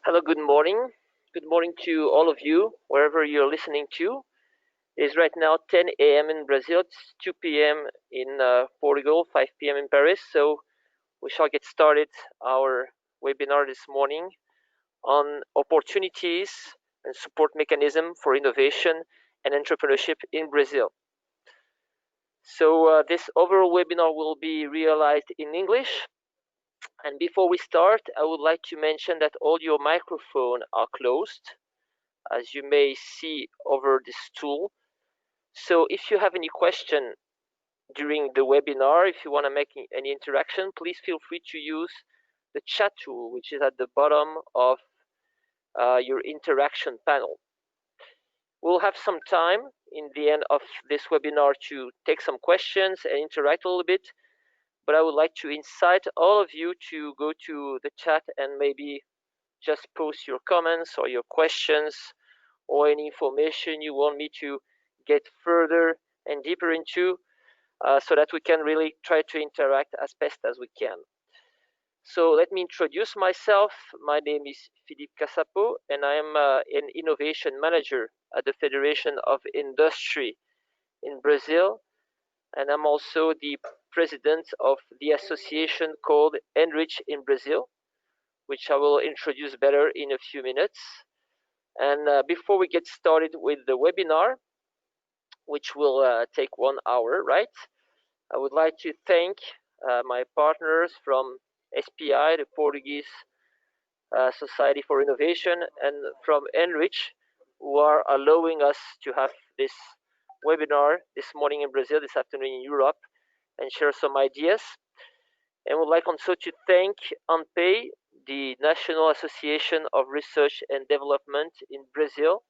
Hello, good morning. Good morning to all of you, wherever you're listening to. It is right now 10 a.m. in Brazil. It's 2 p.m. in Portugal, 5 p.m. in Paris. So we shall get started our webinar this morning on opportunities and support mechanism for innovation and entrepreneurship in Brazil. So this overall webinar will be realized in English. And before we start, I would like to mention that all your microphones are closed, as you may see over this tool. So if you have any question during the webinar, if you want to make any interaction, please feel free to use the chat tool, which is at the bottom of your interaction panel. We'll have some time in the end of this webinar to take some questions and interact a little bit, but I would like to incite all of you to go to the chat and maybe just post your comments or your questions or any information you want me to get further and deeper into, so that we can really try to interact as best as we can. So let me introduce myself. My name is Philippe Casapo, and I am an innovation manager at the Federation of Industry in Brazil, and I'm also the president of the association called Enrich in Brazil, which I will introduce better in a few minutes. And before we get started with the webinar, which will take 1 hour, right? I would like to thank my partners from SPI, the Portuguese Society for Innovation, and from Enrich, who are allowing us to have this webinar this morning in Brazil, this afternoon in Europe, and share some ideas. And would like also to thank ANPEI, the National Association of Research and Development in Brazil,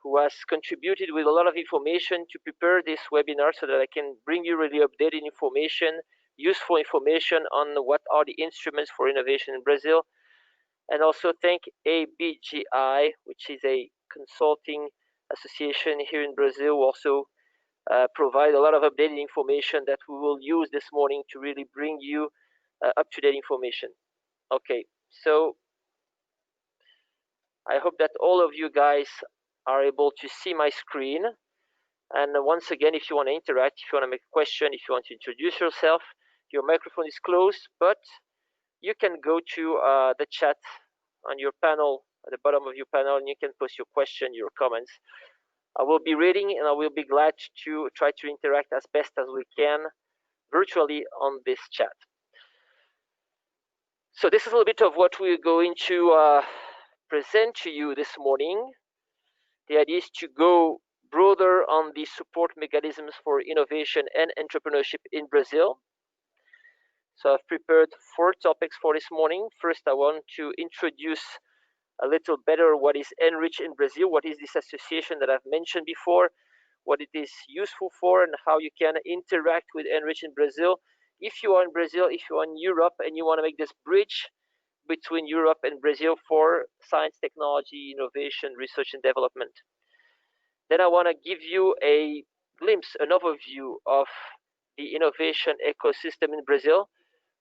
who has contributed with a lot of information to prepare this webinar so that I can bring you really updated information, useful information on what are the instruments for innovation in Brazil. And also thank ABDI, which is a consulting association here in Brazil, who also provide a lot of updated information that we will use this morning to really bring you up-to-date information. Okay, so I hope that all of you guys are able to see my screen. And once again, if you want to interact, if you want to make a question, if you want to introduce yourself, your microphone is closed, but you can go to the chat on your panel, at the bottom of your panel, and you can post your question, your comments. I will be reading, and I will be glad to try to interact as best as we can virtually on this chat. So this is a little bit of what we're going to present to you this morning. The idea is to go broader on the support mechanisms for innovation and entrepreneurship in Brazil. So I've prepared 4 topics for this morning. First, I want to introduce a little better what is Enrich in Brazil, what is this association that I've mentioned before, what it is useful for, and how you can interact with Enrich in Brazil. If you are in Brazil, if you are in Europe, and you want to make this bridge between Europe and Brazil for science, technology, innovation, research, and development. Then I want to give you a glimpse, an overview of the innovation ecosystem in Brazil,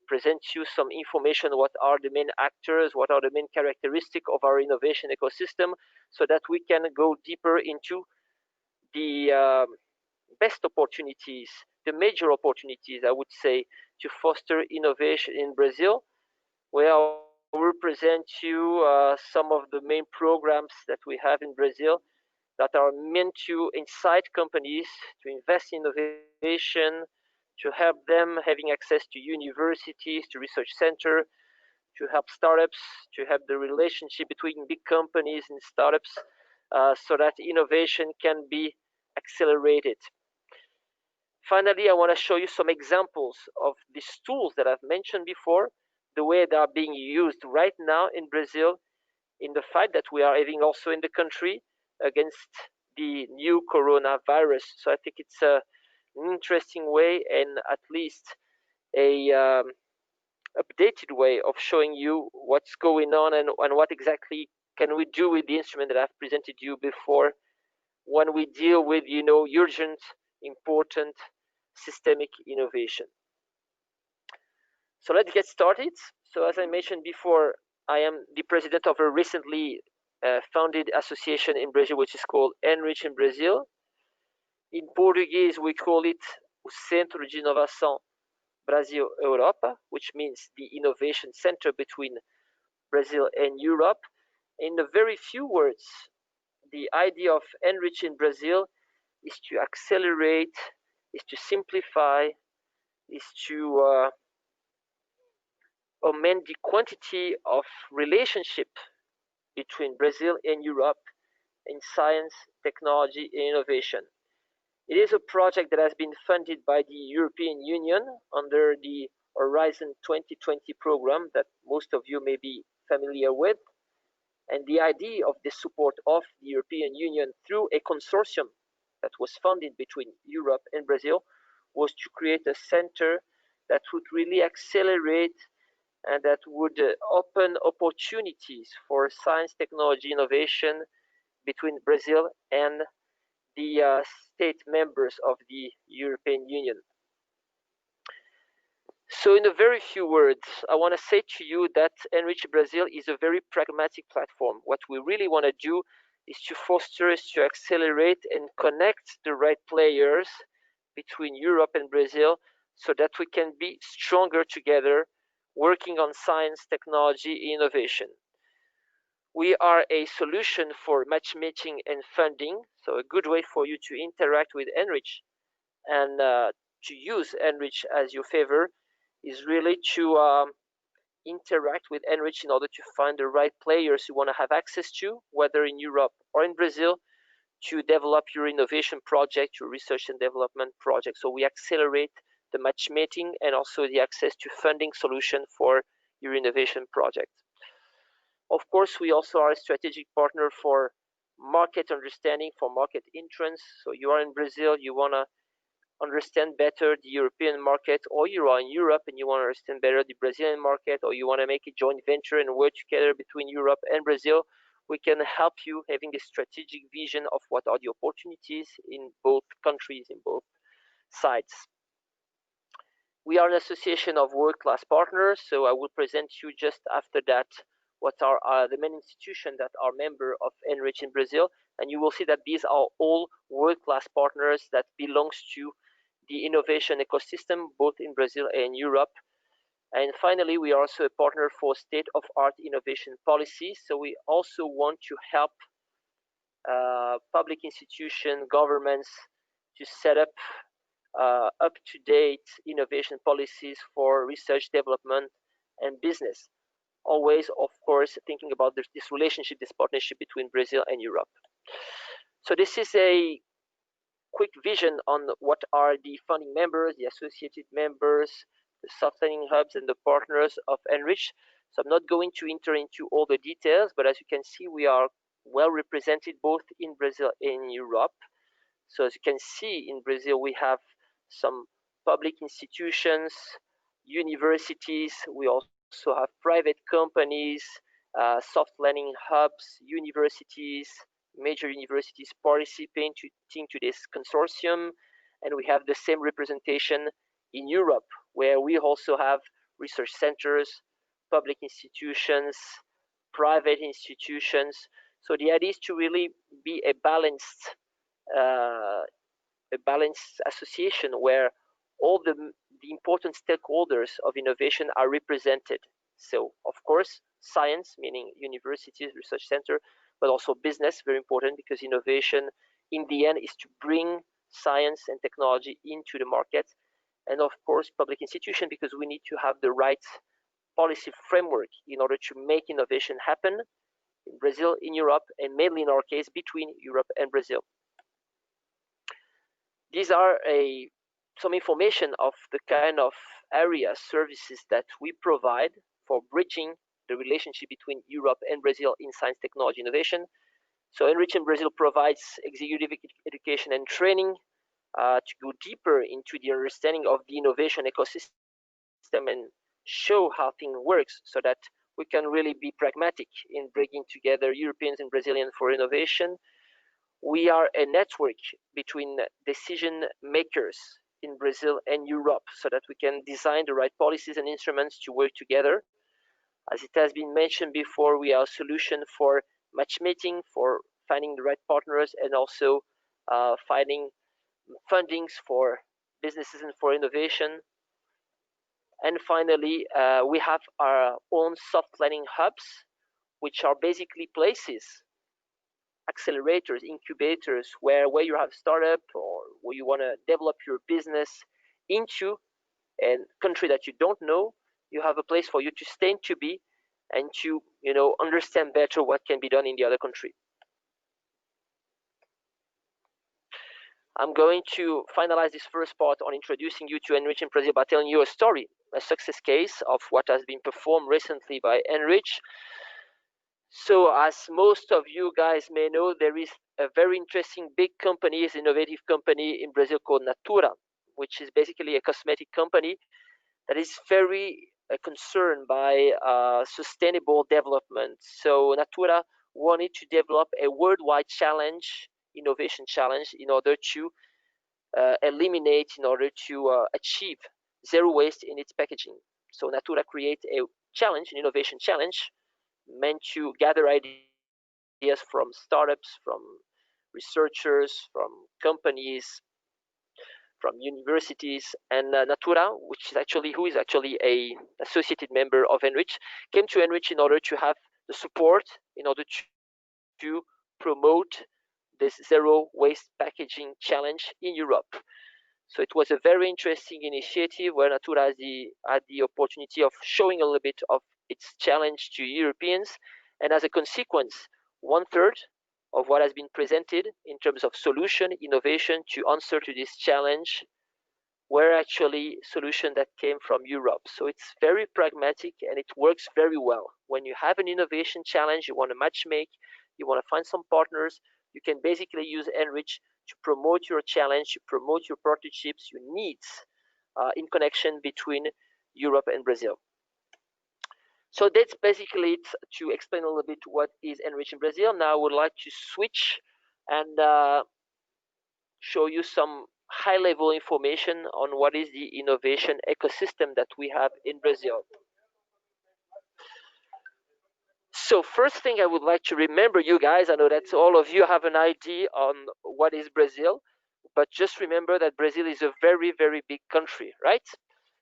present you some information, what are the main actors, what are the main characteristics of our innovation ecosystem, so that we can go deeper into the best opportunities, the major opportunities, I would say, to foster innovation in Brazil, where I will present you some of the main programs that we have in Brazil that are meant to incite companies to invest in innovation, to help them having access to universities, to research center, to help startups, to have the relationship between big companies and startups, so that innovation can be accelerated. Finally, I want to show you some examples of these tools that I've mentioned before, the way they are being used right now in Brazil in the fight that we are having also in the country against the new coronavirus. So I think it's an interesting way, and at least a updated way of showing you what's going on and what exactly can we do with the instrument that I've presented you before when we deal with, urgent, important, systemic innovation. So let's get started. So as I mentioned before, I am the president of a recently founded association in Brazil, which is called Enriching Brazil. In Portuguese, we call it o Centro de Inovação Brasil-Europa, which means the innovation center between Brazil and Europe. In a very few words, the idea of Enriching Brazil is to accelerate, is to simplify, is to augment the quantity of relationship between Brazil and Europe in science, technology, and innovation. It is a project that has been funded by the European Union under the Horizon 2020 program that most of you may be familiar with. And the idea of the support of the European Union through a consortium that was funded between Europe and Brazil was to create a center that would really accelerate and that would open opportunities for science, technology, innovation between Brazil and the state members of the European Union. So in a very few words, I want to say to you that Enrich Brazil is a very pragmatic platform. What we really want to do is to foster, is to accelerate and connect the right players between Europe and Brazil so that we can be stronger together working on science, technology, innovation. We are a solution for matchmaking and funding, so a good way for you to interact with Enrich and to use Enrich as your favor is really to interact with Enrich in order to find the right players you want to have access to, whether in Europe or in Brazil, to develop your innovation project, your research and development project. So we accelerate the matchmaking and also the access to funding solution for your innovation project. Of course, we also are a strategic partner for market understanding, for market entrance. So you are in Brazil, you want to understand better the European market, or you are in Europe and you want to understand better the Brazilian market, or you want to make a joint venture and work together between Europe and Brazil, we can help you having a strategic vision of what are the opportunities in both countries, in both sides. We are an association of world-class partners, so I will present you just after that what are the main institutions that are member of Enrich in Brazil, and you will see that these are all world-class partners that belongs to the innovation ecosystem, both in Brazil and Europe. And finally, we are also a partner for state-of-art innovation policy. So we also want to help public institutions, governments to set up up-to-date innovation policies for research, development, and business. Always, of course, thinking about this relationship, this partnership between Brazil and Europe. So this is a quick vision on what are the funding members, the associated members, the soft landing hubs, and the partners of Enrich. So I'm not going to enter into all the details, but as you can see, we are well represented both in Brazil and Europe. So as you can see, in Brazil, we have some public institutions, universities. We also have private companies, soft landing hubs, universities, major universities participating to this consortium, and we have the same representation in Europe, where we also have research centers, public institutions, private institutions. So the idea is to really be a balanced association where all the important stakeholders of innovation are represented. So of course, science, meaning universities, research center, but also business, very important, because innovation in the end is to bring science and technology into the market. And of course, public institution, because we need to have the right policy framework in order to make innovation happen in Brazil, in Europe, and mainly in our case, between Europe and Brazil. These are some information of the kind of area services that we provide for bridging the relationship between Europe and Brazil in science, technology, innovation. So Enriching Brazil provides executive education and training to go deeper into the understanding of the innovation ecosystem and show how things works so that we can really be pragmatic in bringing together Europeans and Brazilians for innovation. We are a network between decision makers in Brazil and Europe so that we can design the right policies and instruments to work together. As it has been mentioned before, we are a solution for matchmaking, for finding the right partners, and also finding fundings for businesses and for innovation. And finally, we have our own soft landing hubs, which are basically places, accelerators, incubators, where you have a startup or where you want to develop your business into a country that you don't know. You have a place for you to stay and to be, and to understand better what can be done in the other country. I'm going to finalize this first part on introducing you to Enriching Brazil by telling you a story, a success case of what has been performed recently by Enrich. So as most of you guys may know, there is a very interesting big company, innovative company in Brazil called Natura, which is basically a cosmetic company that is very concerned by sustainable development. So Natura wanted to develop a worldwide challenge, innovation challenge, in order to eliminate, in order to achieve zero waste in its packaging. So Natura created a challenge, an innovation challenge, meant to gather ideas from startups, from researchers, from companies, from universities, and Natura, who is actually a associated member of Enrich, came to Enrich in order to have the support in order to promote this zero waste packaging challenge in Europe. So it was a very interesting initiative where Natura had the opportunity of showing a little bit of its challenge to Europeans, and as a consequence, 1/3 of what has been presented in terms of solution, innovation to answer to this challenge were actually solutions that came from Europe. So it's very pragmatic and it works very well. When you have an innovation challenge, you want to matchmake, you want to find some partners, you can basically use Enrich to promote your challenge, to promote your partnerships, your needs in connection between Europe and Brazil. So that's basically it to explain a little bit what is Enriching Brazil. Now I would like to switch and show you some high-level information on what is the innovation ecosystem that we have in Brazil. So first thing I would like to remember you guys, I know that all of you have an idea on what is Brazil, but just remember that Brazil is a very, very big country, right?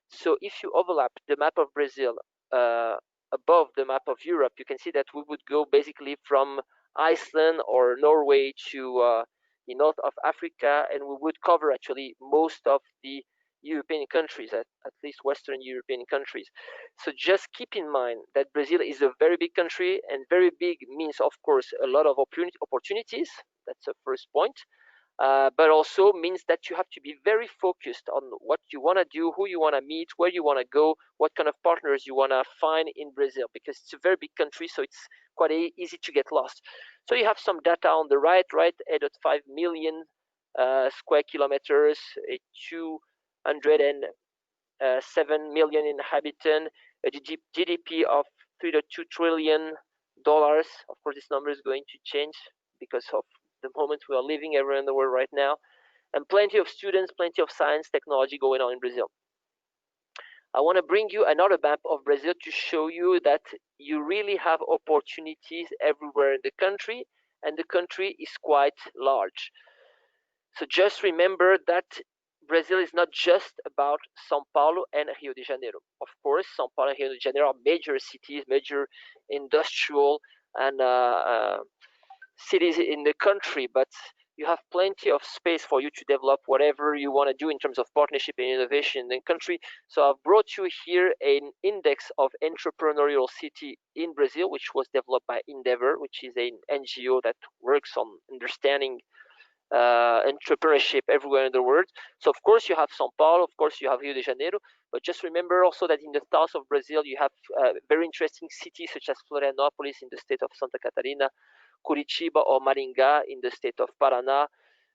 So if you overlap the map of Brazil above the map of Europe, you can see that we would go basically from Iceland or Norway to the north of Africa, and we would cover actually most of the European countries, at least Western European countries. So just keep in mind that Brazil is a very big country, and very big means, of course, a lot of opportunities. That's the first point. But also means that you have to be very focused on what you want to do, who you want to meet, where you want to go, what kind of partners you want to find in Brazil, because it's a very big country, so it's quite easy to get lost. So you have some data on the right, 8.5 million square kilometers, 207 million inhabitants, a GDP of $3.2 trillion. Of course, this number is going to change because of the moment we are living everywhere in the world right now, and plenty of students, plenty of science, technology going on in Brazil. I want to bring you another map of Brazil to show you that you really have opportunities everywhere in the country, and the country is quite large. So just remember that Brazil is not just about São Paulo and Rio de Janeiro. Of course, São Paulo and Rio de Janeiro are major cities, major industrial and cities in the country, but you have plenty of space for you to develop whatever you want to do in terms of partnership and innovation in the country. So I've brought you here an index of entrepreneurial city in Brazil, which was developed by Endeavor, which is an NGO that works on understanding entrepreneurship everywhere in the world. So of course you have São Paulo, of course you have Rio de Janeiro, but just remember also that in the south of Brazil you have very interesting cities such as Florianópolis in the state of Santa Catarina, Curitiba or Maringá in the state of Paraná.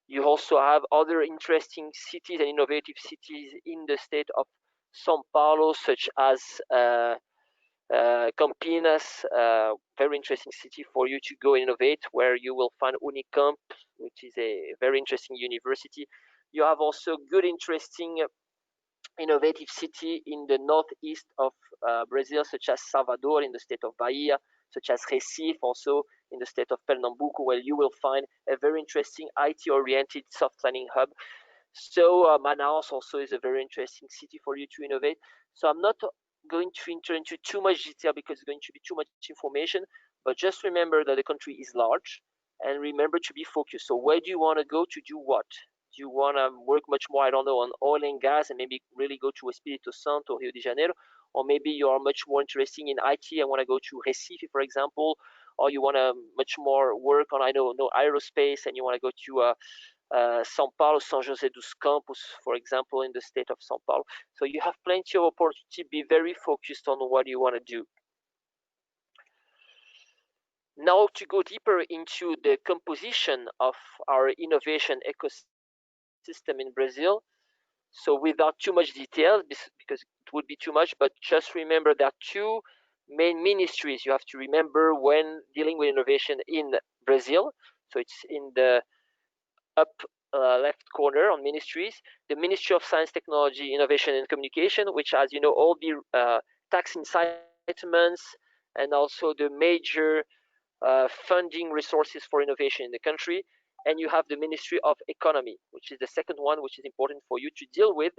You also have other interesting cities and innovative cities in the state of São Paulo, such as Campinas, very interesting city for you to go innovate, where you will find Unicamp, which is a very interesting university. You have also good, interesting innovative city in the northeast of Brazil, such as Salvador in the state of Bahia, such as Recife, also in the state of Pernambuco, where you will find a very interesting IT-oriented soft landing hub. So Manaus also is a very interesting city for you to innovate. So I'm not going to enter into too much detail because it's going to be too much information, but just remember that the country is large and remember to be focused. So where do you want to go to do what? Do you want to work much more, I don't know, on oil and gas and maybe really go to Espírito Santo or Rio de Janeiro? Or maybe you are much more interested in IT and want to go to Recife, for example, or you want to much more work on, I don't know, aerospace and you want to go to São Paulo, São José dos Campos, for example, in the state of São Paulo. So you have plenty of opportunity. Be very focused on what you want to do. Now to go deeper into the composition of our innovation ecosystem in Brazil. So without too much detail, because it would be too much, but just remember there are two main ministries you have to remember when dealing with innovation in Brazil. So it's in the up left corner on ministries, the Ministry of Science, Technology, Innovation and Communication, which, as you know, all the tax incitements and also the major funding resources for innovation in the country. And you have the Ministry of Economy, which is the second one, which is important for you to deal with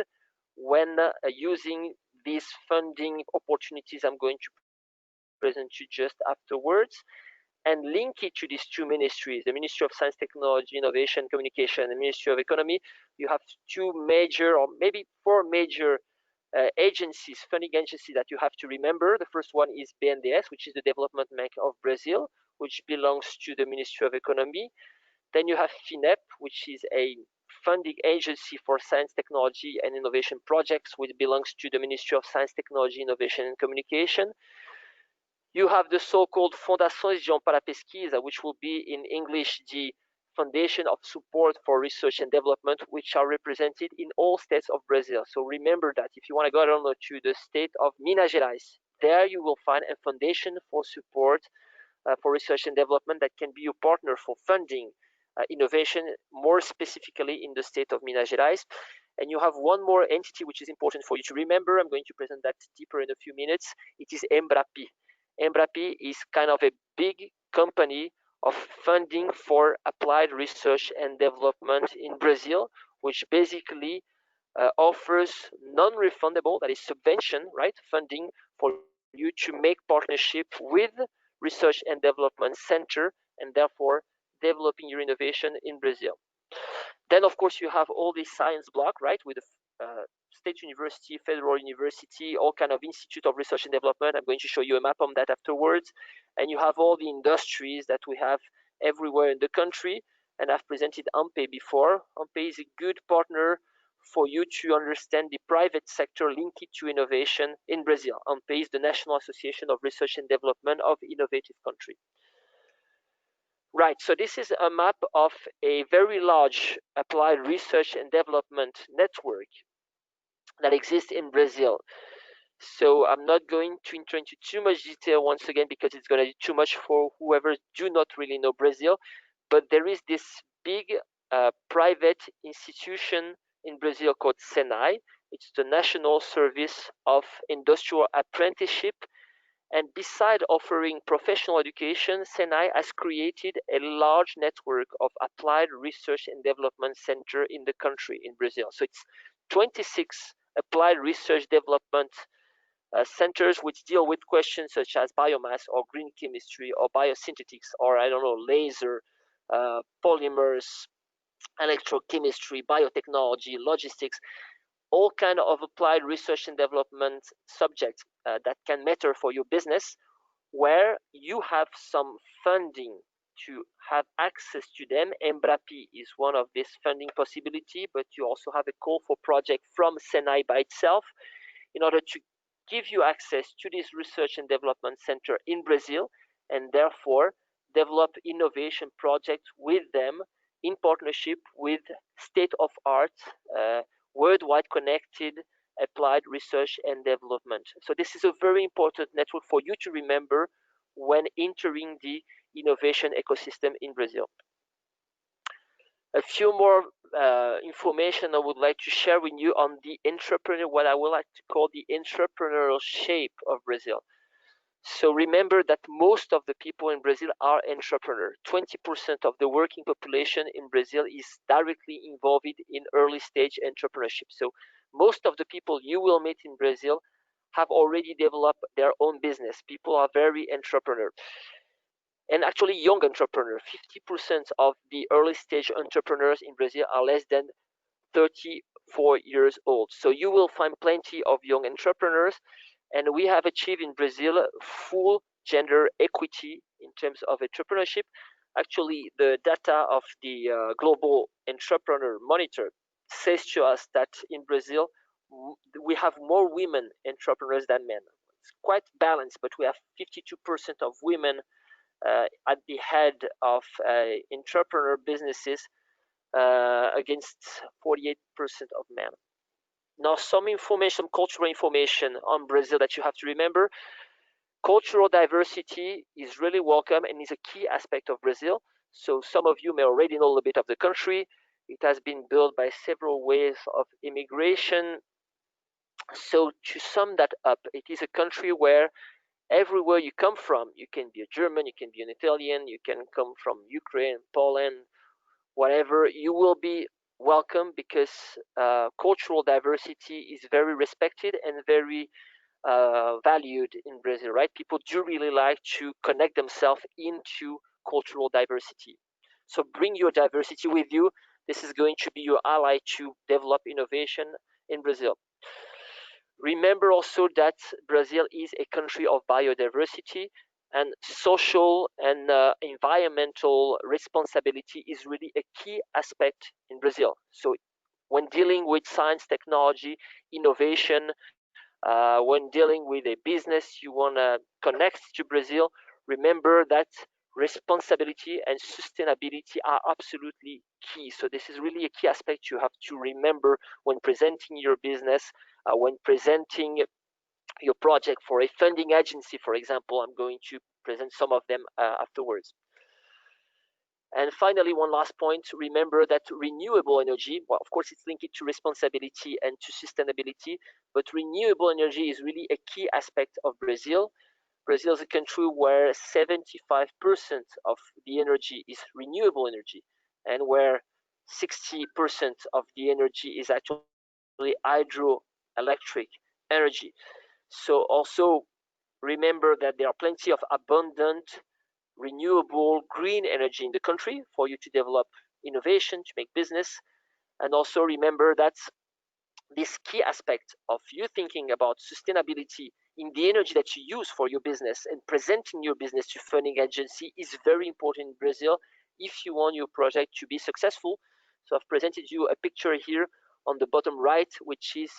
when using these funding opportunities I'm going to present you just afterwards, and link it to these two ministries, the Ministry of Science, Technology, Innovation, Communication, and the Ministry of Economy. You have two major, or maybe four major agencies, funding agencies that you have to remember. The first one is BNDES, which is the Development Bank of Brazil, which belongs to the Ministry of Economy. Then you have FINEP, which is a funding agency for science, technology, and innovation projects, which belongs to the Ministry of Science, Technology, Innovation, and Communication. You have the so-called Fundações de Amparo à Pesquisa, which will be in English the Foundation of Support for Research and Development, which are represented in all states of Brazil. So remember that if you want to go down to the state of Minas Gerais, there you will find a foundation for support for research and development that can be your partner for funding innovation, more specifically in the state of Minas Gerais. And you have one more entity which is important for you to remember. I'm going to present that deeper in a few minutes. It is Imbrapi. Imbrapi is kind of a big company of funding for applied research and development in Brazil, which basically offers non-refundable, that is subvention, right, funding for you to make partnership with research and development center and therefore developing your innovation in Brazil. Then, of course, you have all this science block, right, with the state university, federal university, all kind of institute of research and development. I'm going to show you a map on that afterwards. And you have all the industries that we have everywhere in the country. And I've presented AMPE before. AMPE is a good partner for you to understand the private sector linked to innovation in Brazil. AMPE is the National Association of Research and Development of Innovative Country. Right, so this is a map of a very large applied research and development network that exists in Brazil. So I'm not going to enter into too much detail once again because it's going to be too much for whoever do not really know Brazil. But there is this big private institution in Brazil called SENAI. It's the National Service of Industrial Apprenticeship. And beside offering professional education, SENAI has created a large network of applied research and development centers in the country, in Brazil. So it's 26 applied research development centers which deal with questions such as biomass or green chemistry or biosynthetics or, I don't know, laser, polymers, electrochemistry, biotechnology, logistics, all kind of applied research and development subjects that can matter for your business, where you have some funding to have access to them. Imbrapi is one of this funding possibility, but you also have a call for project from SENAI by itself in order to give you access to this research and development center in Brazil, and therefore develop innovation projects with them in partnership with state-of-art, worldwide connected applied research and development. So this is a very important network for you to remember when entering the innovation ecosystem in Brazil. A few more information I would like to share with you on the what I would like to call the entrepreneurial shape of Brazil. So remember that most of the people in Brazil are entrepreneurs. 20% of the working population in Brazil is directly involved in early stage entrepreneurship. So most of the people you will meet in Brazil have already developed their own business. People are very entrepreneur. And actually young entrepreneurs. 50% of the early stage entrepreneurs in Brazil are less than 34 years old. So you will find plenty of young entrepreneurs, and we have achieved in Brazil full gender equity in terms of entrepreneurship. Actually, the data of the Global Entrepreneur Monitor says to us that in Brazil we have more women entrepreneurs than men. It's quite balanced, but we have 52% of women at the head of entrepreneur businesses against 48% of men. Now, some information, cultural information on Brazil that you have to remember. Cultural diversity is really welcome and is a key aspect of Brazil. So some of you may already know a little bit of the country. It has been built by several waves of immigration. So to sum that up, it is a country where everywhere you come from, you can be a German, you can be an Italian, you can come from Ukraine, Poland, whatever, you will be welcome because cultural diversity is very respected and very valued in Brazil, right? People do really like to connect themselves into cultural diversity. So bring your diversity with you. This is going to be your ally to develop innovation in Brazil. Remember also that Brazil is a country of biodiversity, and social and environmental responsibility is really a key aspect in Brazil. So when dealing with science, technology, innovation, when dealing with a business you want to connect to Brazil, remember that responsibility and sustainability are absolutely key. So this is really a key aspect you have to remember when presenting your business, when presenting your project for a funding agency, for example. I'm going to present some of them afterwards. And finally, one last point, remember that renewable energy, well, of course, it's linked to responsibility and to sustainability, but renewable energy is really a key aspect of Brazil. Brazil is a country where 75% of the energy is renewable energy, and where 60% of the energy is actually hydroelectric energy. So also remember that there are plenty of abundant renewable green energy in the country for you to develop innovation, to make business. And also remember that this key aspect of you thinking about sustainability in the energy that you use for your business and presenting your business to funding agency is very important in Brazil if you want your project to be successful. So I've presented you a picture here on the bottom right, which is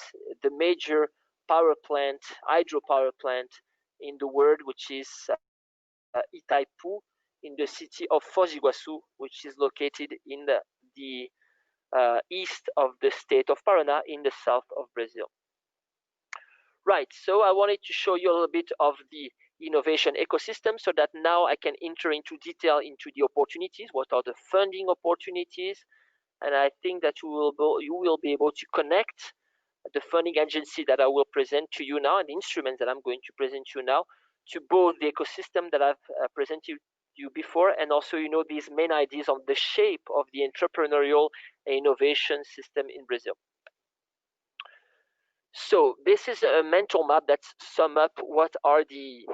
the major power plant, hydropower plant in the world, which is Itaipu in the city of Foz do Iguaçu, which is located in the east of the state of Paraná in the south of Brazil. Right, so I wanted to show you a little bit of the innovation ecosystem so that now I can enter into detail into the opportunities. What are the funding opportunities? And I think that you will be able to connect the funding agency that I will present to you now and the instruments that I'm going to present to you now to both the ecosystem that I've presented you before and also these main ideas on the shape of the entrepreneurial innovation system in Brazil. So this is a mental map that sums up what are the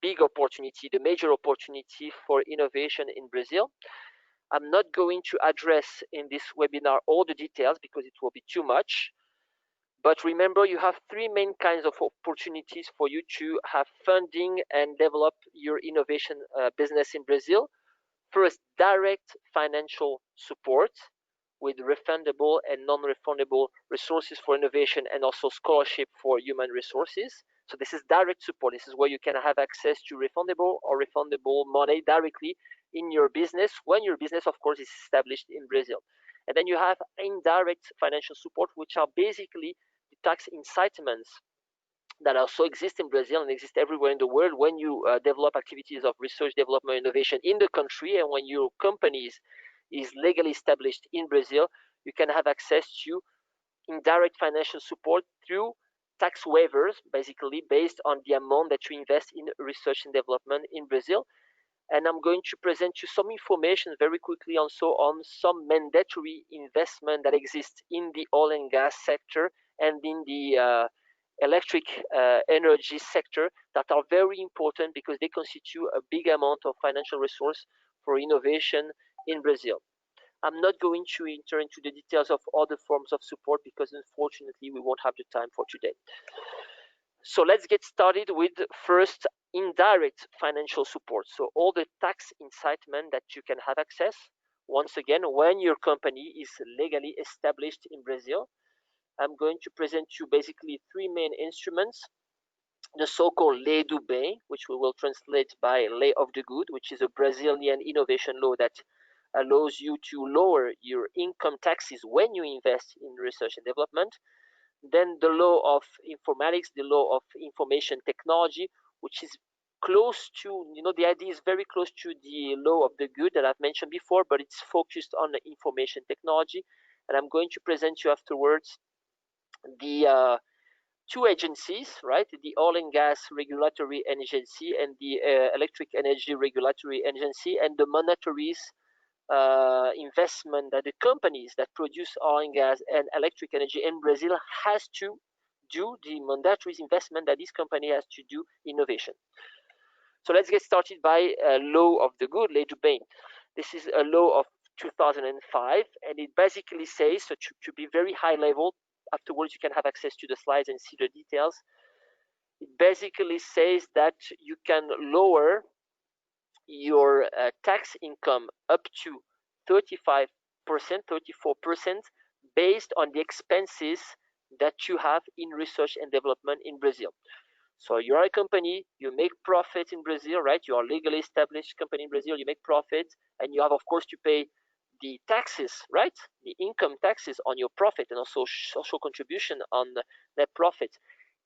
big opportunity, the major opportunity for innovation in Brazil. I'm not going to address in this webinar all the details because it will be too much. But remember, you have three main kinds of opportunities for you to have funding and develop your innovation business in Brazil. First, direct financial support with refundable and non-refundable resources for innovation and also scholarship for human resources. So this is direct support. This is where you can have access to refundable or refundable money directly in your business when your business, of course, is established in Brazil. And then you have indirect financial support, which are basically the tax incitements that also exist in Brazil and exist everywhere in the world when you develop activities of research, development, innovation in the country, and when your company is legally established in Brazil, you can have access to indirect financial support through tax waivers, basically based on the amount that you invest in research and development in Brazil. And I'm going to present you some information very quickly also on some mandatory investment that exists in the oil and gas sector and in the electric energy sector that are very important because they constitute a big amount of financial resource for innovation in Brazil. I'm not going to enter into the details of other forms of support because unfortunately we won't have the time for today. So let's get started with first indirect financial support. So all the tax incitement that you can have access, once again, when your company is legally established in Brazil. I'm going to present you basically three main instruments. The so-called Lei do Bem, which we will translate by Lei of the Good, which is a Brazilian innovation law that allows you to lower your income taxes when you invest in research and development. Then the law of informatics, the law of information technology, which is close to, the idea is very close to the law of the good that I've mentioned before, but it's focused on the information technology. And I'm going to present you afterwards the two agencies, right? The Oil and Gas Regulatory Agency and the Electric Energy Regulatory Agency, and the mandatories investment that the companies that produce oil and gas and electric energy in Brazil has to do, the mandatory investment that this company has to do innovation. So let's get started by law of the good, Lei do Bem. This is a law of 2005, and it basically says, so to be very high level, afterwards you can have access to the slides and see the details. It basically says that you can lower your tax income up to 35%, 34% based on the expenses that you have in research and development in Brazil. So you are a company, you make profit in Brazil, right? You are a legally established company in Brazil, you make profit, and you have, of course, to pay the taxes, right? The income taxes on your profit and also social contribution on net profit.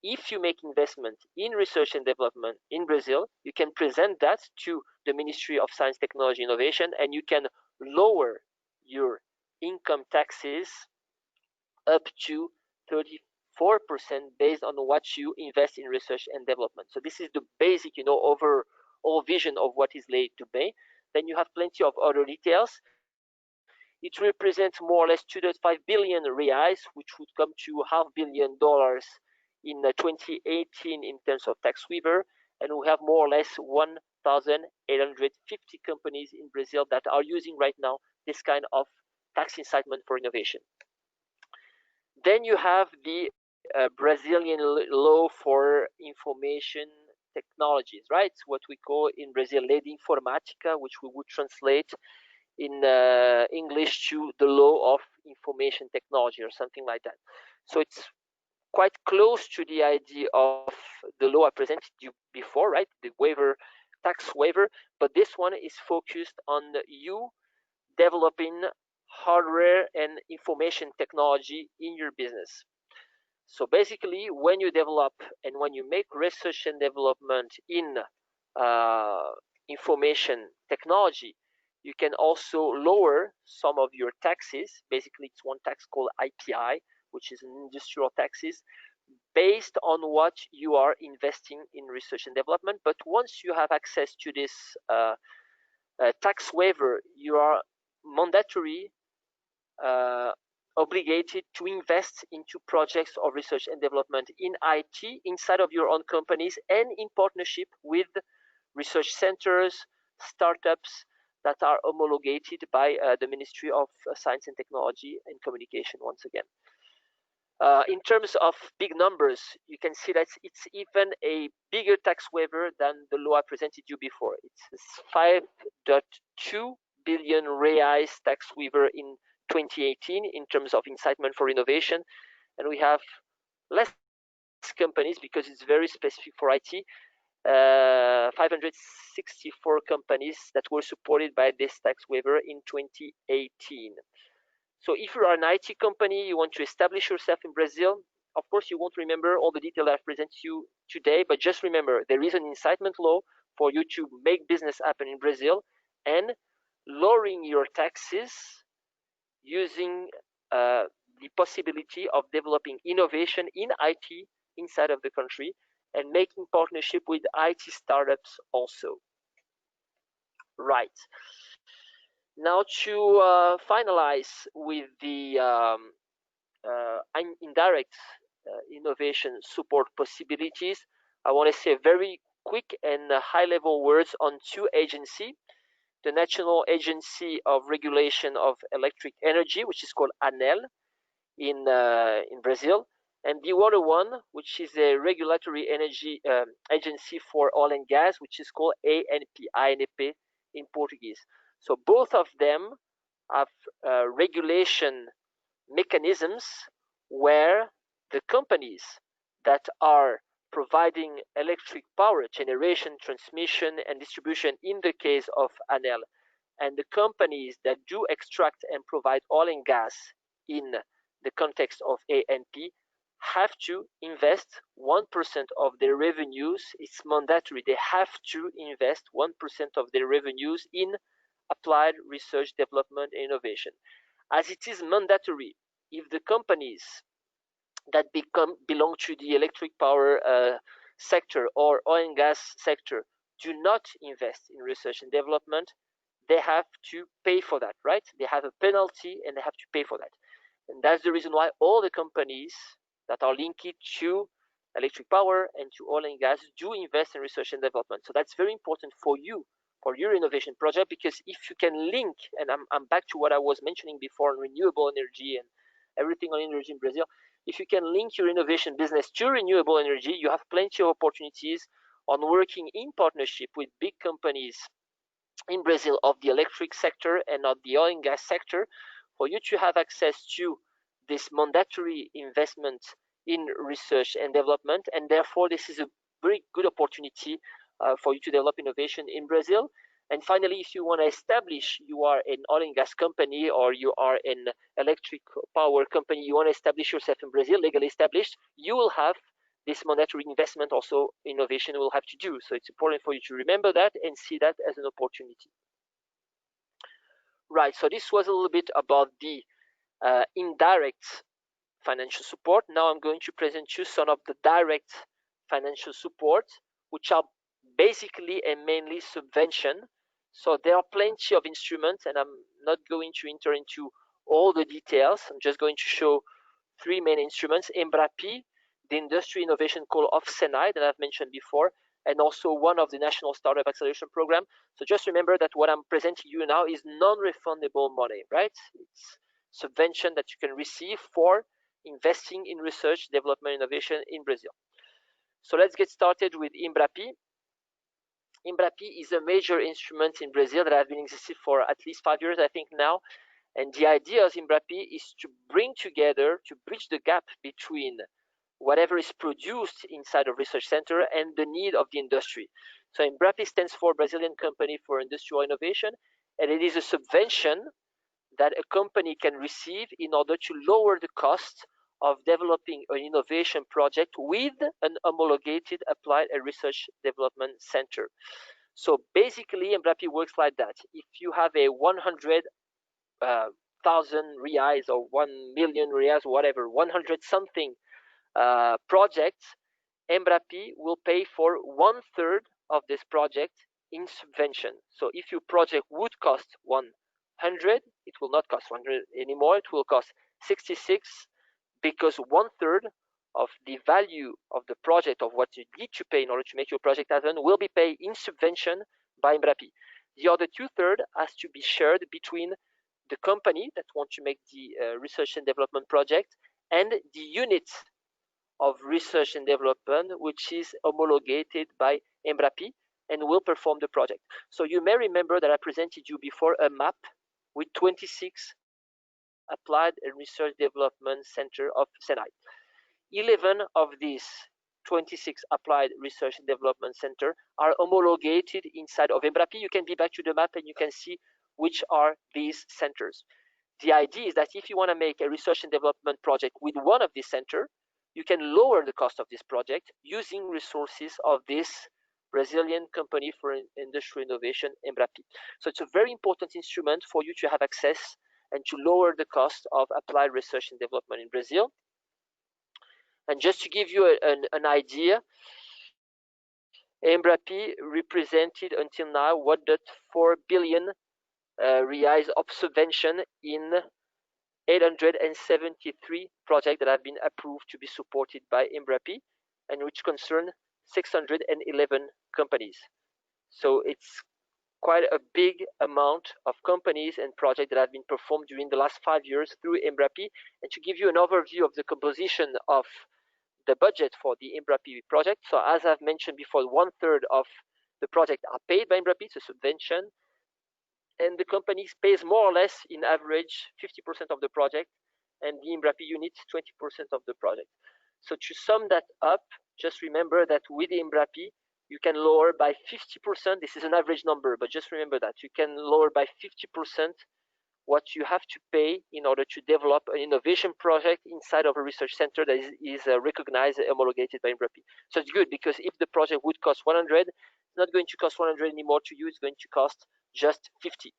If you make investment in research and development in Brazil, you can present that to the Ministry of Science, Technology, Innovation, and you can lower your income taxes up to 34% based on what you invest in research and development. So this is the basic, overall vision of what is Lei do Bem. Then you have plenty of other details. It represents more or less 2.5 billion reais, which would come to $500 million in 2018 in terms of tax waiver, and we have more or less 1,850 companies in Brazil that are using right now this kind of tax incitement for innovation. Then you have the Brazilian law for information technologies, right? What we call in Brazil Lei de Informática, which we would translate in English to the law of information technology or something like that. So it's quite close to the idea of the law I presented you before, right? The waiver, tax waiver, but this one is focused on you developing hardware and information technology in your business. So basically, when you develop and when you make research and development in information technology, you can also lower some of your taxes. Basically, it's one tax called IPI, which is an industrial taxes, based on what you are investing in research and development. But once you have access to this tax waiver, you are mandatory obligated to invest into projects of research and development in IT inside of your own companies and in partnership with research centers, startups that are homologated by the Ministry of Science and Technology and Communication once again. In terms of big numbers, you can see that it's even a bigger tax waiver than the law I presented you before. It's 5.2 billion reais tax waiver in 2018 in terms of incitement for innovation, and we have less companies because it's very specific for IT. 564 companies that were supported by this tax waiver in 2018. So if you are an IT company, you want to establish yourself in Brazil, of course you won't remember all the detail I've presented you today, but just remember there is an incitement law for you to make business happen in Brazil, and lowering your taxes using the possibility of developing innovation in IT inside of the country and making partnership with IT startups also. Right. Now to finalize with the indirect innovation support possibilities, I want to say very quick and high-level words on two agencies. The National Agency of Regulation of Electric Energy, which is called ANEL in Brazil, and the other one, which is a regulatory energy agency for oil and gas, which is called ANP in Portuguese. So both of them have regulation mechanisms where the companies that are providing electric power generation, transmission, and distribution in the case of ANEL, and the companies that do extract and provide oil and gas in the context of ANP have to invest 1% of their revenues. It's mandatory. They have to invest 1% of their revenues in applied research, development, and innovation. As it is mandatory, if the companies that belong to the electric power sector or oil and gas sector do not invest in research and development, they have to pay for that, right? They have a penalty and they have to pay for that. And that's the reason why all the companies that are linked to electric power and to oil and gas do invest in research and development. So that's very important for you, for your innovation project, because if you can link, and I'm back to what I was mentioning before on renewable energy and everything on energy in Brazil, if you can link your innovation business to renewable energy, you have plenty of opportunities on working in partnership with big companies in Brazil of the electric sector and of the oil and gas sector for you to have access to this mandatory investment in research and development. And therefore, this is a very good opportunity for you to develop innovation in Brazil. And finally, if you want to establish, you are an oil and gas company or you are an electric power company, you want to establish yourself in Brazil, legally established, you will have this monetary investment also innovation will have to do. So it's important for you to remember that and see that as an opportunity. Right, so this was a little bit about the indirect financial support. Now I'm going to present you some of the direct financial support, which are basically and mainly subvention. So there are plenty of instruments, and I'm not going to enter into all the details. I'm just going to show three main instruments: Imbrapi, the Industry Innovation Call of SENAI that I've mentioned before, and also one of the National Startup Acceleration Program. So just remember that what I'm presenting you now is non-refundable money, right? It's subvention that you can receive for investing in research, development, innovation in Brazil. So let's get started with Imbrapi. Imbrapi is a major instrument in Brazil that has been existing for at least 5 years, I think now. And the idea of Imbrapi is to bring together, to bridge the gap between whatever is produced inside of research center and the need of the industry. So Imbrapi stands for Brazilian Company for Industrial Innovation, and it is a subvention that a company can receive in order to lower the cost of developing an innovation project with an homologated applied research development center. So basically, Imbrapi works like that. If you have a 100,000 reais or 1 million reais, whatever, 100 something project, Imbrapi will pay for 1/3 of this project in subvention. So if your project would cost 100, it will not cost 100 anymore. It will cost 66, because 1/3 of the value of the project, of what you need to pay in order to make your project happen, will be paid in subvention by Imbrapi. The other 2/3 has to be shared between the company that wants to make the research and development project and the unit of research and development, which is homologated by Imbrapi and will perform the project. So you may remember that I presented you before a map with 26 applied and research development center of SENAI. 11 of these 26 applied research and development center are homologated inside of Imbrapi. You can be back to the map and you can see which are these centers. The idea is that if you want to make a research and development project with one of these centers, you can lower the cost of this project using resources of this Brazilian Company for Industrial Innovation, Imbrapi. So it's a very important instrument for you to have access and to lower the cost of applied research and development in Brazil. And just to give you an idea, Imbrapi represented until now 1.4 billion reais of subvention in 873 projects that have been approved to be supported by Imbrapi, and which concern 611 companies. So it's quite a big amount of companies and projects that have been performed during the last 5 years through Imbrapi. And to give you an overview of the composition of the budget for the Imbrapi project, so as I've mentioned before, 1/3 of the project are paid by Imbrapi, it's a subvention, and the company pays more or less in average 50% of the project, and the Imbrapi unit 20% of the project. So to sum that up, just remember that with the Imbrapi, you can lower by 50%. This is an average number, but just remember that you can lower by 50% what you have to pay in order to develop an innovation project inside of a research center that is recognized and homologated by Imbrapi. So it's good, because if the project would cost 100, it's not going to cost 100 anymore to you, it's going to cost just 50.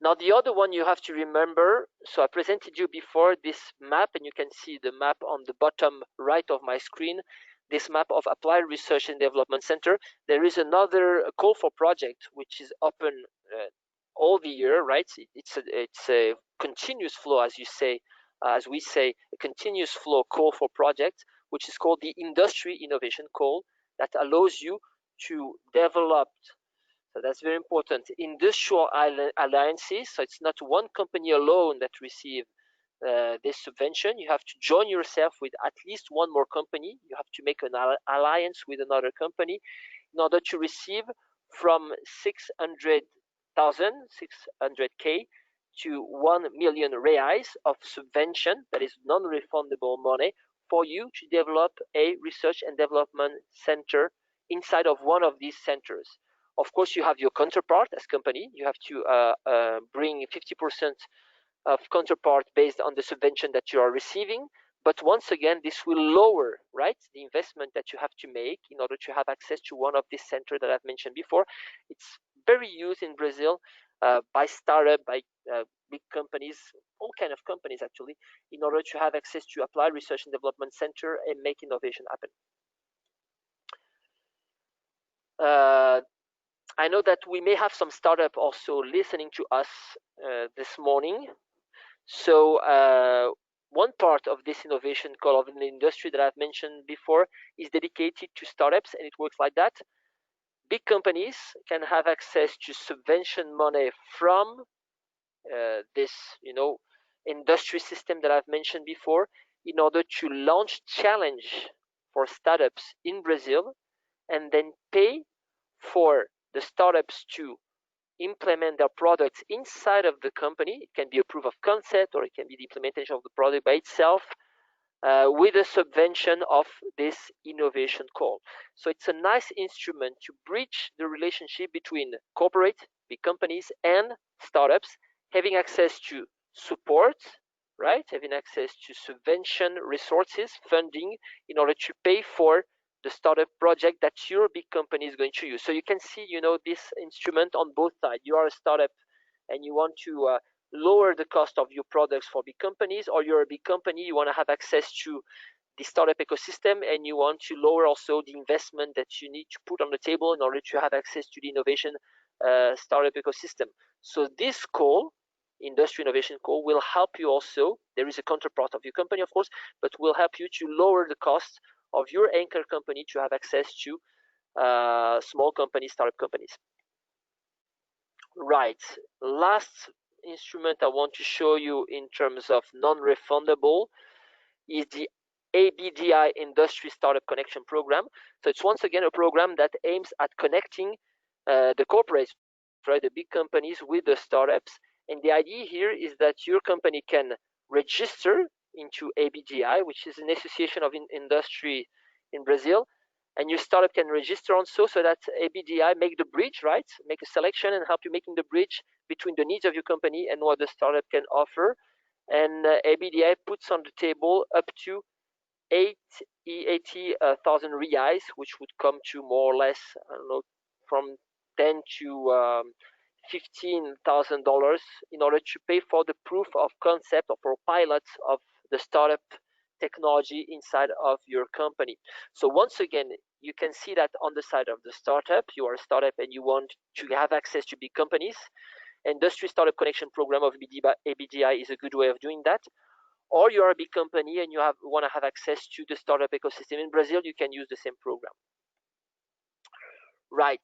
Now the other one you have to remember, so I presented you before this map, and you can see the map on the bottom right of my screen, this map of Applied Research and Development Center. There is another call for project which is open all the year, right? It's a continuous flow, as we say, a continuous flow call for project, which is called the Industry Innovation Call, that allows you to develop. So that's very important. Industrial alliances. So it's not one company alone that receives this subvention. You have to join yourself with at least one more company. You have to make an alliance with another company in order to receive from 600K to 1 million reais of subvention, that is non-refundable money, for you to develop a research and development center inside of one of these centers. Of course, you have your counterpart as company. You have to bring 50% of counterpart based on the subvention that you are receiving. But once again, this will lower, right, the investment that you have to make in order to have access to one of these centers that I've mentioned before. It's very used in Brazil by startup, by big companies, all kind of companies actually, in order to have access to applied research and development center and make innovation happen. I know that we may have some startup also listening to us this morning. So one part of this innovation call of the industry that I've mentioned before is dedicated to startups, and it works like that. Big companies can have access to subvention money from this, industry system that I've mentioned before, in order to launch challenge for startups in Brazil, and then pay for the startups to implement their products inside of the company. It can be a proof of concept, or it can be the implementation of the product by itself, with a subvention of this innovation call. So it's a nice instrument to bridge the relationship between corporate, big companies, and startups, having access to support, right? Having access to subvention resources, funding, in order to pay for the startup project that your big company is going to use. So you can see, this instrument on both sides. You are a startup and you want to lower the cost of your products for big companies, or you're a big company, you want to have access to the startup ecosystem, and you want to lower also the investment that you need to put on the table in order to have access to the innovation startup ecosystem. So this call, industry innovation call, will help you also. There is a counterpart of your company, of course, but will help you to lower the cost of your anchor company to have access to small companies, startup companies. Right, last instrument I want to show you in terms of non-refundable is the ABDI Industry Startup Connection Program. So it's once again a program that aims at connecting the corporates, right, the big companies, with the startups. And the idea here is that your company can register into ABDI, which is an association of industry in Brazil, and your startup can register also, so that ABDI make the bridge, right? Make a selection and help you making the bridge between the needs of your company and what the startup can offer. And ABDI puts on the table up to 80,000 reais, which would come to more or less, I don't know, from 10 to $15,000 in order to pay for the proof of concept or for pilots of the startup technology inside of your company. So once again, you can see that on the side of the startup, you are a startup and you want to have access to big companies. Industry Startup Connection Program of ABDI is a good way of doing that. Or you are a big company and you want to have access to the startup ecosystem in Brazil, you can use the same program. Right.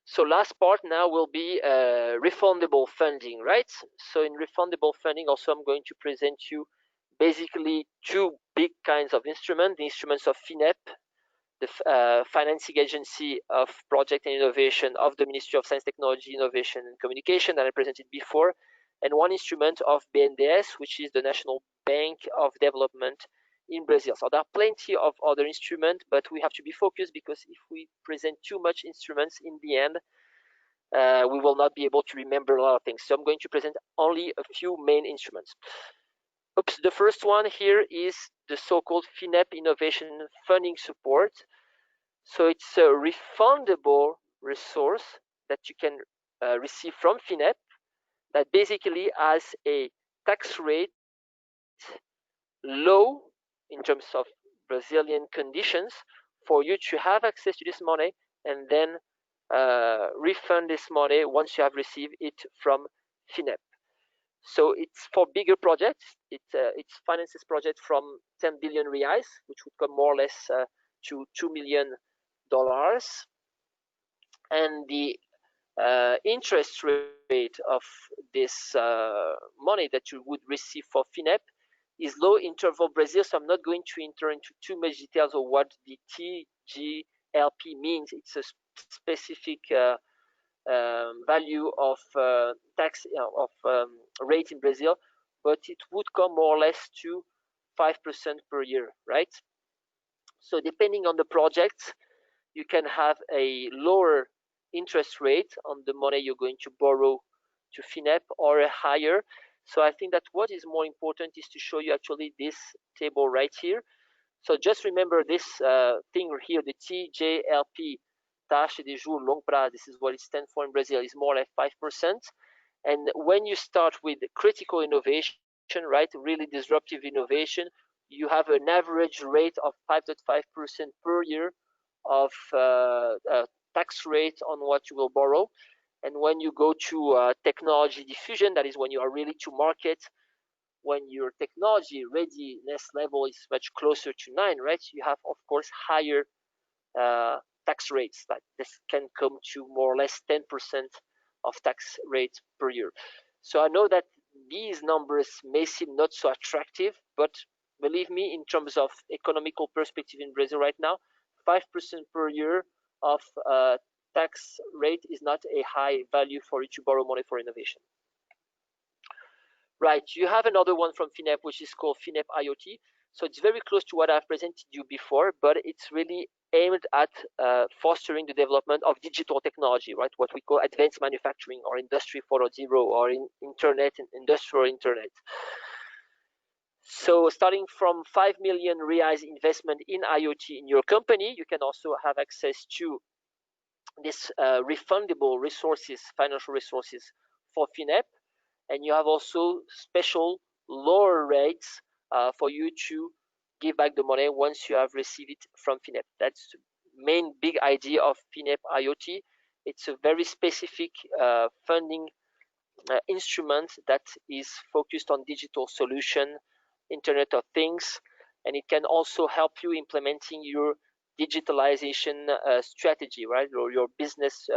So last part now will be refundable funding, right? So in refundable funding, also I'm going to present you basically two big kinds of instruments, the instruments of FINEP, the financing agency of project and innovation of the Ministry of Science, Technology, Innovation and Communication that I presented before, and one instrument of BNDES, which is the National Bank of Development in Brazil. So there are plenty of other instruments, but we have to be focused because if we present too much instruments in the end, we will not be able to remember a lot of things. So I'm going to present only a few main instruments. Oops, the first one here is the so-called FINEP Innovation Funding Support. So it's a refundable resource that you can receive from FINEP that basically has a tax rate low in terms of Brazilian conditions for you to have access to this money and then refund this money once you have received it from FINEP. So it's for bigger projects. It finances projects from 10 billion reais, which would come more or less to $2 million. And the interest rate of this money that you would receive for FINEP is low interval Brazil, so I'm not going to enter into too much details of what the TGLP means. It's a specific value of tax rate in Brazil, but it would come more or less to 5% per year, right? So depending on the project, you can have a lower interest rate on the money you're going to borrow to FINEP or a higher. So I think that what is more important is to show you actually this table right here. So just remember this thing here, the TJLP, taxa de juros longo prazo, this is what it stands for in Brazil, is more like 5%. And when you start with critical innovation, right, really disruptive innovation, you have an average rate of 5.5% per year of tax rate on what you will borrow. And when you go to technology diffusion, that is when you are really to market, when your technology readiness level is much closer to 9, right, you have, of course, higher tax rates. That this can come to more or less 10% of tax rate per year. So I know that these numbers may seem not so attractive, but believe me, in terms of economical perspective in Brazil right now, 5% per year of tax rate is not a high value for you to borrow money for innovation. Right, you have another one from FINEP, which is called FINEP IoT. So it's very close to what I've presented you before, but it's really aimed at fostering the development of digital technology, right? What we call advanced manufacturing or Industry 4.0 or in internet and industrial internet. So starting from 5 million reais investment in IoT in your company, you can also have access to this refundable resources, financial resources for FINEP. And you have also special lower rates for you to give back the money once you have received it from FINEP. That's the main big idea of FINEP IoT. It's a very specific funding instrument that is focused on digital solution, Internet of Things, and it can also help you implementing your digitalization strategy, right, or your business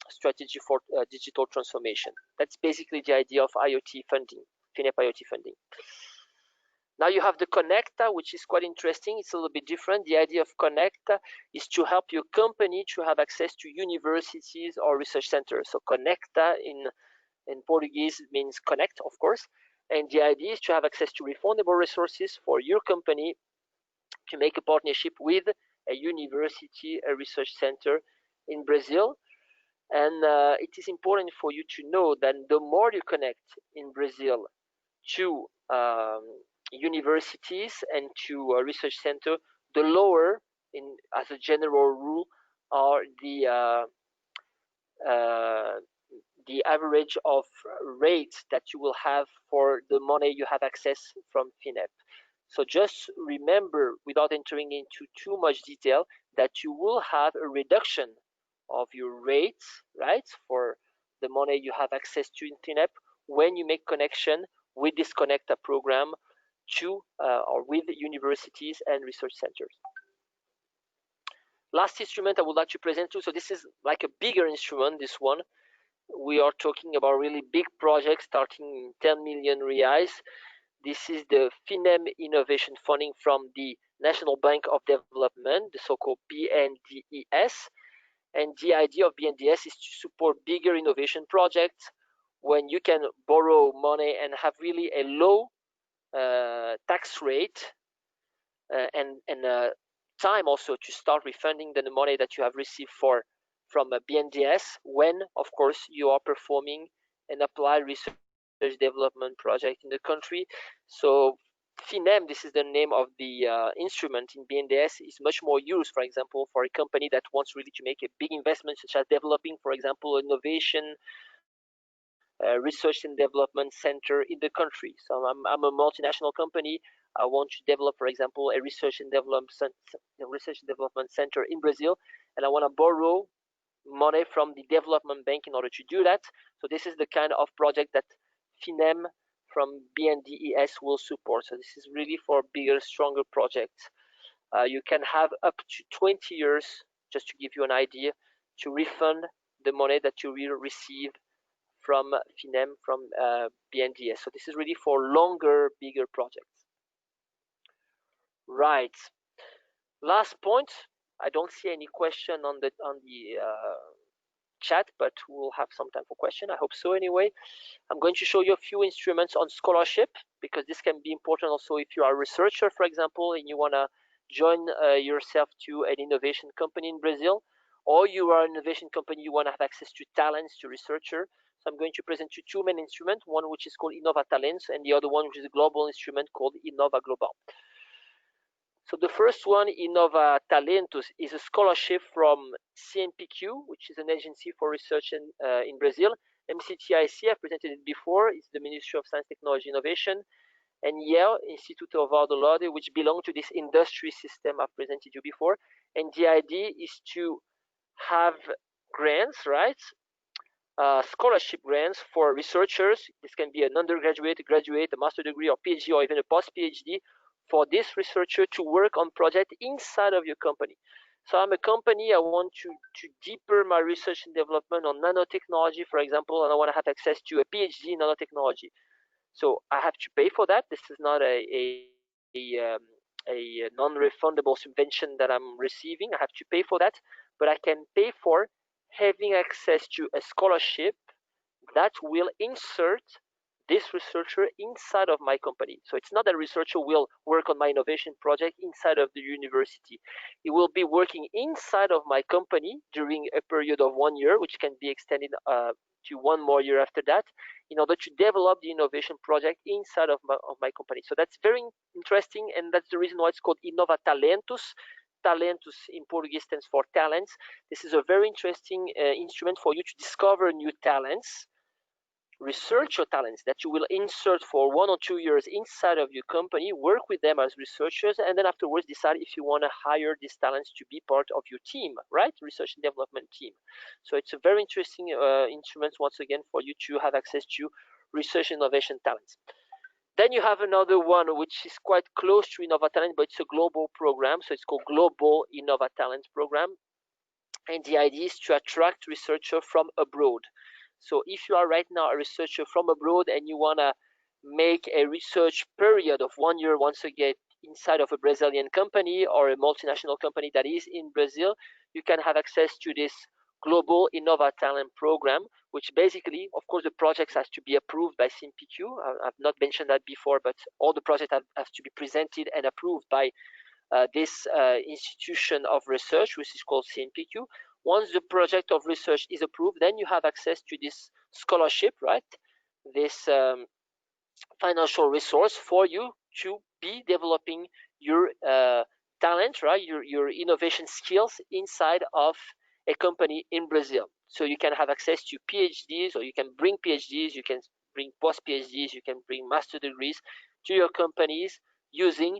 strategy for digital transformation. That's basically the idea of IoT funding, FINEP IoT funding. Now you have the Connecta, which is quite interesting. It's a little bit different. The idea of Connecta is to help your company to have access to universities or research centers. So Connecta in Portuguese means connect, of course. And the idea is to have access to refundable resources for your company to make a partnership with a university, a research center in Brazil. And it is important for you to know that the more you connect in Brazil to universities and to a research center, the lower, as a general rule, are the the average of rates that you will have for the money you have access from FINEP. So just remember, without entering into too much detail, that you will have a reduction of your rates, right, for the money you have access to in FINEP when you make connection with this Connecta program to or with universities and research centers. Last instrument I would like to present to, so this is like a bigger instrument, this one. We are talking about really big projects starting in 10 million reais. This is the FINEM Innovation Funding from the National Bank of Development, the so-called BNDES. And the idea of BNDES is to support bigger innovation projects when you can borrow money and have really a low tax rate and time also to start refunding the money that you have received from a BNDES when, of course, you are performing an applied research development project in the country. So FINEM, this is the name of the instrument in BNDES, is much more used, for example, for a company that wants really to make a big investment, such as developing, for example, innovation research and development center in the country. So I'm a multinational company. I want to develop, for example, a research and development center in Brazil, and I want to borrow money from the development bank in order to do that. So this is the kind of project that FINEM from BNDES will support. So this is really for bigger, stronger projects. You can have up to 20 years, just to give you an idea, to refund the money that you will receive from FINEM, from BNDES. So this is really for longer, bigger projects. Right. Last point. I don't see any question on the chat, but we'll have some time for question. I hope so anyway. I'm going to show you a few instruments on scholarship, because this can be important also if you are a researcher, for example, and you want to join yourself to an innovation company in Brazil, or you are an innovation company, you want to have access to talents, to researcher. So I'm going to present you two main instruments, one which is called Innova Talents, and the other one which is a global instrument called Innova Global. So the first one, Innova Talentos, is a scholarship from CNPq, which is an agency for research in Brazil. MCTIC, I've presented it before, it's the Ministry of Science, Technology, Innovation. And Yale, Instituto Valdo Lode, which belong to this industry system I've presented you before. And the idea is to have grants, right? Scholarship grants for researchers. This can be an undergraduate, a graduate, a master degree, or PhD, or even a post-PhD, for this researcher to work on project inside of your company. So I'm a company, I want to deeper my research and development on nanotechnology, for example, and I want to have access to a PhD in nanotechnology. So I have to pay for that. This is not a non-refundable subvention that I'm receiving. I have to pay for that, but I can pay for having access to a scholarship that will insert this researcher inside of my company. So it's not that a researcher will work on my innovation project inside of the university. He will be working inside of my company during a period of 1 year, which can be extended to 1 more year after that, in order to develop the innovation project inside of my company. So that's very interesting, and that's the reason why it's called Innova Talentos. Talentos in Portuguese stands for talents. This is a very interesting instrument for you to discover new talents, research your talents that you will insert for 1 or 2 years inside of your company, work with them as researchers, and then afterwards decide if you want to hire these talents to be part of your team, right? Research and development team. So it's a very interesting instrument, once again, for you to have access to research and innovation talents. Then you have another one which is quite close to Innova Talent, but it's a global program. So it's called Global Innova Talent Program. And the idea is to attract researchers from abroad. So if you are right now a researcher from abroad and you want to make a research period of 1 year, once again, inside of a Brazilian company or a multinational company that is in Brazil, you can have access to this Global Innova Talent Program, which basically, of course, the projects has to be approved by CNPq. I've not mentioned that before, but all the projects have to be presented and approved by this institution of research, which is called CNPq. Once the project of research is approved, then you have access to this scholarship, right? This financial resource for you to be developing your talent, right? Your innovation skills inside of a company in Brazil. So you can have access to PhDs, or you can bring PhDs, you can bring post-PhDs, you can bring master degrees to your companies using,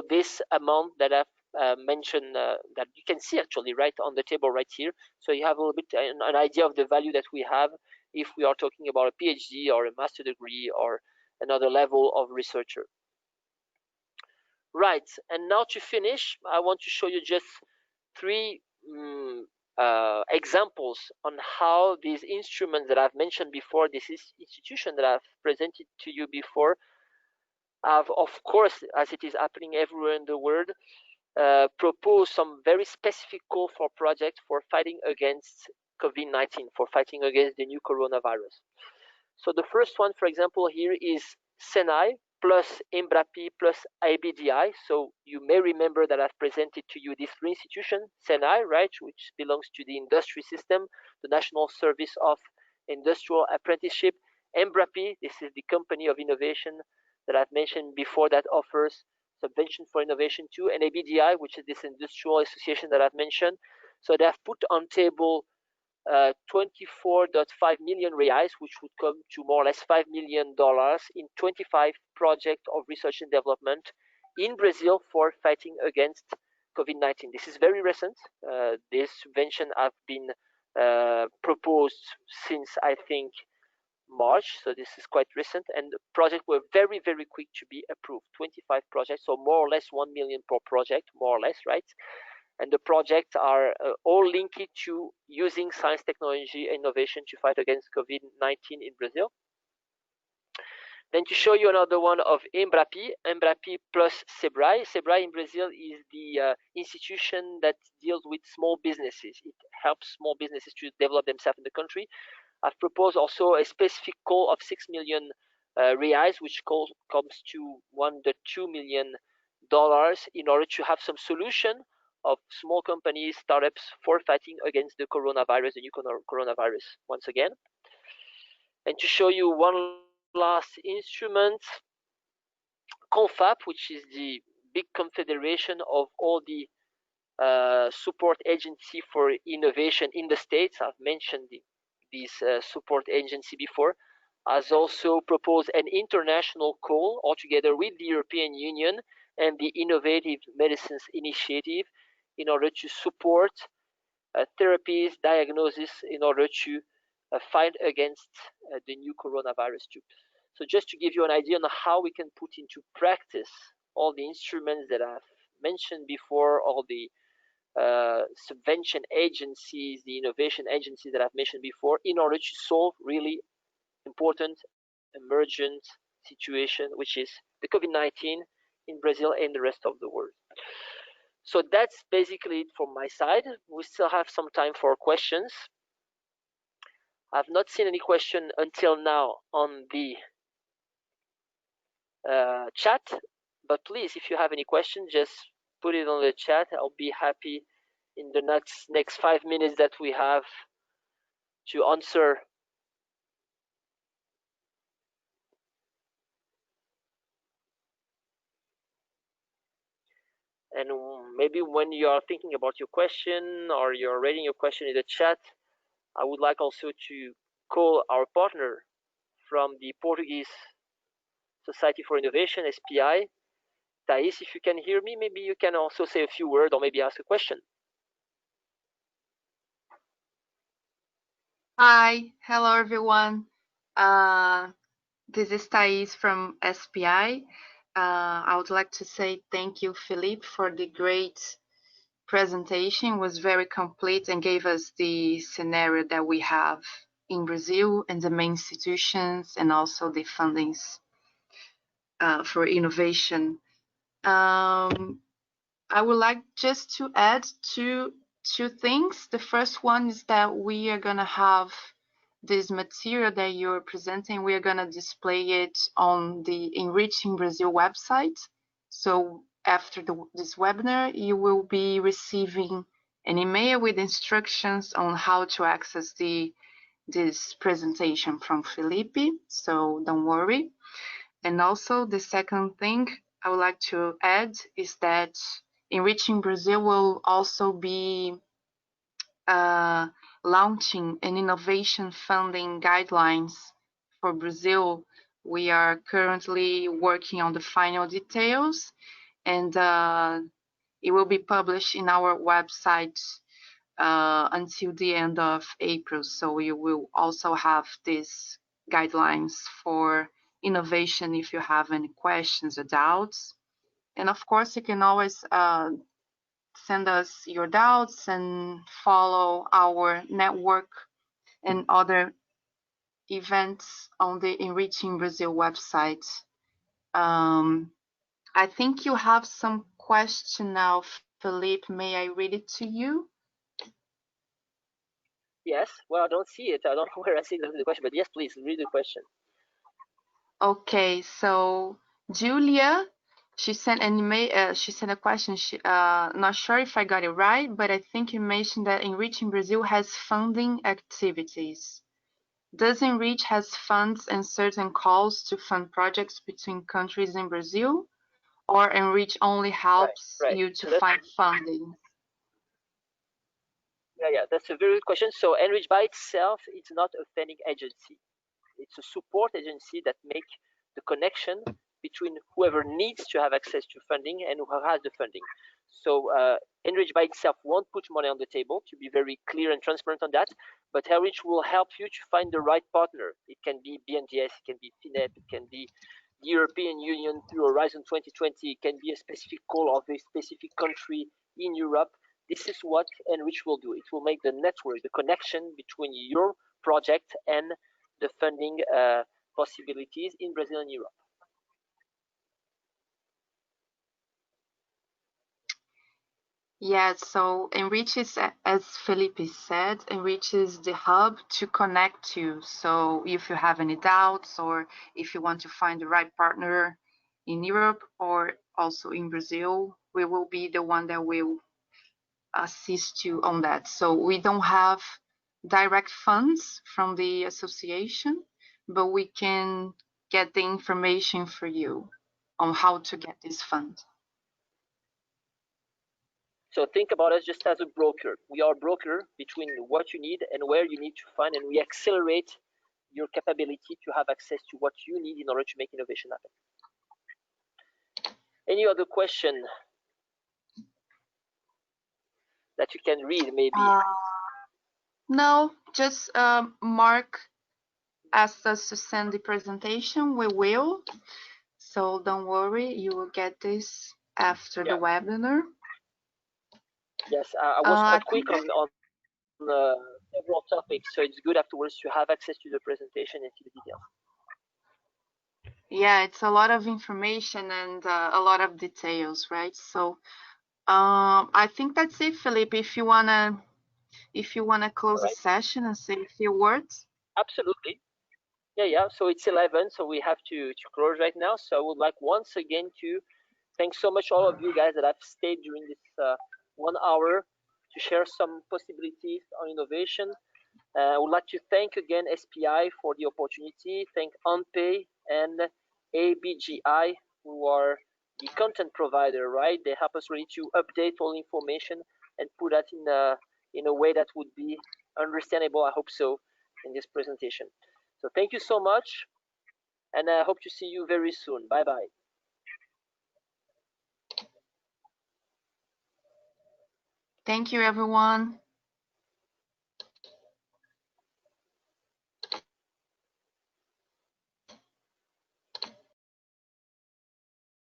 this amount that I've mentioned, that you can see actually right on the table right here. So you have a little bit an idea of the value that we have if we are talking about a PhD or a master degree or another level of researcher. Right, and now to finish, I want to show you just three examples on how these instruments that I've mentioned before, this institution that I've presented to you before, have, of course, as it is happening everywhere in the world, proposed some very specific call for projects for fighting against COVID-19, for fighting against the new coronavirus. So the first one, for example, here is SENAI plus Imbrapi plus ABDI. So you may remember that I've presented to you these three institutions: SENAI, right, which belongs to the industry system, the National Service of Industrial Apprenticeship; Imbrapi, this is the company of innovation that I've mentioned before that offers subvention for innovation too; and ABDI, which is this industrial association that I've mentioned. So they have put on table 24.5 million reais, which would come to more or less $5 million in 25 projects of research and development in Brazil for fighting against COVID-19. This is very recent. This subvention have been proposed since, I think, March, so this is quite recent, and the projects were very, very quick to be approved. 25 projects, so more or less 1 million per project, more or less, right? And the projects are all linked to using science, technology, and innovation to fight against COVID-19 in Brazil. Then to show you another one of Imbrapi plus SEBRA. SEBRA in Brazil is the institution that deals with small businesses. It helps small businesses to develop themselves in the country. I've proposed also a specific call of 6 million reais, which comes to $1.2 million in order to have some solution of small companies, startups for fighting against the coronavirus, the new coronavirus, once again. And to show you one last instrument, Confap, which is the big confederation of all the support agency for innovation in the States. I've mentioned this support agency before, has also proposed an international call altogether with the European Union and the Innovative Medicines Initiative in order to support therapies, diagnosis, in order to fight against the new coronavirus too. So just to give you an idea on how we can put into practice all the instruments that I've mentioned before, all the subvention agencies, the innovation agencies that I've mentioned before, in order to solve really important emergent situation, which is the COVID-19 in Brazil and the rest of the world. So that's basically it from my side. We still have some time for questions. I've not seen any question until now on the chat, but please, if you have any questions, just put it on the chat. I'll be happy in the next 5 minutes that we have to answer. And maybe when you are thinking about your question or you're writing your question in the chat, I would like also to call our partner from the Portuguese Society for Innovation, SPI. Thais, if you can hear me, maybe you can also say a few words or maybe ask a question. Hi, hello everyone. This is Thais from SPI. I would like to say thank you, Philippe, for the great presentation. It was very complete and gave us the scenario that we have in Brazil and the main institutions and also the fundings for innovation. I would like just to add two things. The first one is that we are going to have this material that you're presenting, we are going to display it on the Enriching Brazil website. So after this webinar, you will be receiving an email with instructions on how to access this presentation from Felipe. So don't worry. And also the second thing I would like to add is that Enriching Brazil will also be launching an innovation funding guidelines for Brazil. We are currently working on the final details, and it will be published in our website until the end of April. So you will also have these guidelines for innovation if you have any questions or doubts. And of course, you can always send us your doubts and follow our network and other events on the Enriching Brazil website. I think you have some question now, Felipe. May I read it to you? Yes. Well, I don't see it. I don't know where I see the question, but yes, please read the question. Okay, so Julia, she sent an email. She sent a question. Not sure if I got it right, but I think you mentioned that Enriching Brazil has funding activities. Does Enrich has funds and certain calls to fund projects between countries in Brazil, or Enrich only helps Right. you to So find funding? yeah, that's a very good question. So Enrich by itself, it's not a funding agency. It's a support agency that make the connection between whoever needs to have access to funding and who has the funding. So Enrich by itself won't put money on the table, to be very clear and transparent on that, but Enrich will help you to find the right partner. It can be BNDES, it can be FINEP, it can be the European Union through Horizon 2020, it can be a specific call of a specific country in Europe. This is what Enrich will do. It will make the network, the connection between your project and the funding possibilities in Brazil and Europe. Yeah, so Enrich is, as Felipe said, Enrich is the hub to connect to. So if you have any doubts or if you want to find the right partner in Europe or also in Brazil, we will be the one that will assist you on that. So we don't have direct funds from the association, but we can get the information for you on how to get this fund. So think about us just as a broker. We are a broker between what you need and where you need to find, and we accelerate your capability to have access to what you need in order to make innovation happen. Any other question that you can read, maybe? No, just Mark asked us to send the presentation. We will. So don't worry, you will get this after the webinar. Yes, I was quite quick on several topics, so it's good afterwards to have access to the presentation and to the details. Yeah, it's a lot of information and a lot of details, right? So I think that's it, Felipe. If you wanna close the session and say a few words. Absolutely. Yeah. So it's 11, so we have to close right now. So I would like once again to thank so much all of you guys that have stayed during this 1 hour to share some possibilities on innovation. I would like to thank again SPI for the opportunity, thank Unpay and ABDI, who are the content provider, right? They help us really to update all information and put that in a way that would be understandable, I hope so, in this presentation. So thank you so much, and I hope to see you very soon. Bye-bye. Thank you, everyone.